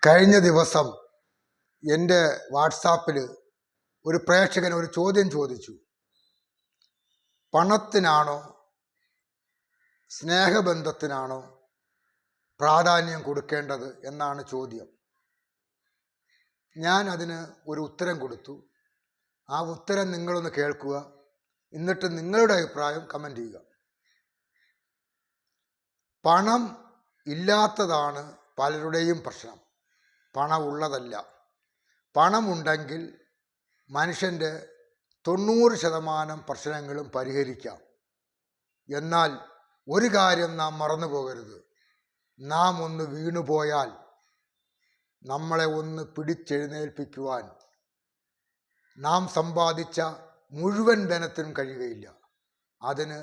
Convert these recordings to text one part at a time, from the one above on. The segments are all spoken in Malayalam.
കഴിഞ്ഞ ദിവസം എൻ്റെ വാട്സാപ്പിൽ ഒരു പ്രേക്ഷകൻ ഒരു ചോദ്യം ചോദിച്ചു. പണത്തിനാണോ സ്നേഹബന്ധത്തിനാണോ പ്രാധാന്യം കൊടുക്കേണ്ടത് എന്നാണ് ചോദ്യം. ഞാൻ അതിന് ഒരു ഉത്തരം കൊടുത്തു. ആ ഉത്തരം നിങ്ങളൊന്ന് കേൾക്കുക, എന്നിട്ട് നിങ്ങളുടെ അഭിപ്രായം കമൻ്റ് ചെയ്യുക. പണം ഇല്ലാത്തതാണ് പലരുടെയും പ്രശ്നം, പണം ഉള്ളതല്ല. പണമുണ്ടെങ്കിൽ മനുഷ്യൻ്റെ 90% പ്രശ്നങ്ങളും പരിഹരിക്കാം. എന്നാൽ ഒരു കാര്യം നാം മറന്നു പോകരുത്, നാം ഒന്ന് വീണുപോയാൽ നമ്മളെ ഒന്ന് പിടിച്ചെഴുന്നേൽപ്പിക്കുവാൻ നാം സമ്പാദിച്ച മുഴുവൻ ധനത്തിനും കഴിയുകയില്ല. അതിന്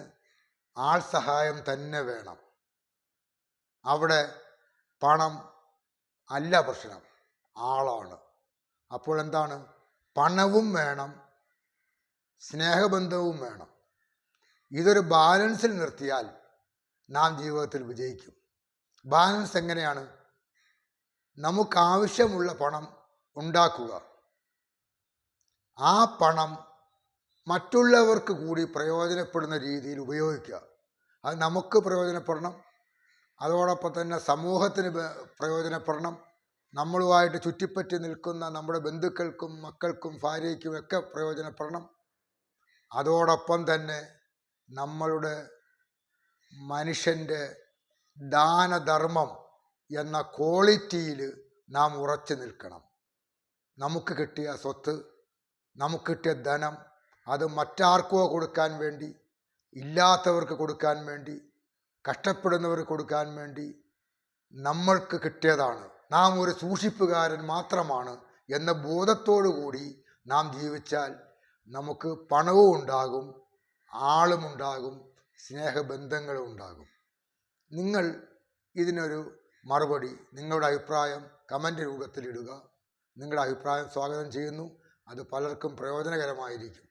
ആൾ സഹായം തന്നെ വേണം. അവിടെ പണം അല്ല പ്രശ്നം, ആളാണ്. അപ്പോൾ എന്താണ്? പണവും വേണം, സ്നേഹബന്ധവും വേണം. ഇതൊരു ബാലൻസിൽ നിർത്തിയാൽ നാം ജീവിതത്തിൽ വിജയിക്കും. ബാലൻസ് എങ്ങനെയാണ്? നമുക്കാവശ്യമുള്ള പണം ഉണ്ടാക്കുക, ആ പണം മറ്റുള്ളവർക്ക് കൂടി പ്രയോജനപ്പെടുന്ന രീതിയിൽ ഉപയോഗിക്കുക. അത് നമുക്ക് പ്രയോജനപ്പെടണം, അതോടൊപ്പം തന്നെ സമൂഹത്തിന് പ്രയോജനപ്പെടണം, നമ്മളുമായിട്ട് ചുറ്റിപ്പറ്റി നിൽക്കുന്ന നമ്മുടെ ബന്ധുക്കൾക്കും മക്കൾക്കും ഭാര്യയ്ക്കും ഒക്കെ പ്രയോജനപ്പെടണം. അതോടൊപ്പം തന്നെ നമ്മളുടെ മനുഷ്യൻ്റെ ദാനധർമ്മം എന്ന ക്വാളിറ്റിയിൽ നാം ഉറച്ചു നിൽക്കണം. നമുക്ക് കിട്ടിയ സ്വത്ത്, നമുക്ക് കിട്ടിയ ധനം, അത് മറ്റാർക്കോ കൊടുക്കാൻ വേണ്ടി, ഇല്ലാത്തവർക്ക് കൊടുക്കാൻ വേണ്ടി, കഷ്ടപ്പെടുന്നവർക്ക് കൊടുക്കാൻ വേണ്ടി നമ്മൾക്ക് കിട്ടിയതാണ്. നാം ഒരു സൂക്ഷിപ്പുകാരൻ മാത്രമാണ് എന്ന ബോധത്തോടു കൂടി നാം ജീവിച്ചാൽ നമുക്ക് പണവും ഉണ്ടാകും, ആളും ഉണ്ടാകും, സ്നേഹബന്ധങ്ങളും ഉണ്ടാകും. നിങ്ങൾ ഇതിനൊരു മറുപടി, നിങ്ങളുടെ അഭിപ്രായം കമൻ്റ് രൂപത്തിലിടുക. നിങ്ങളുടെ അഭിപ്രായം സ്വാഗതം ചെയ്യുന്നു. അത് പലർക്കും പ്രയോജനകരമായിരിക്കും.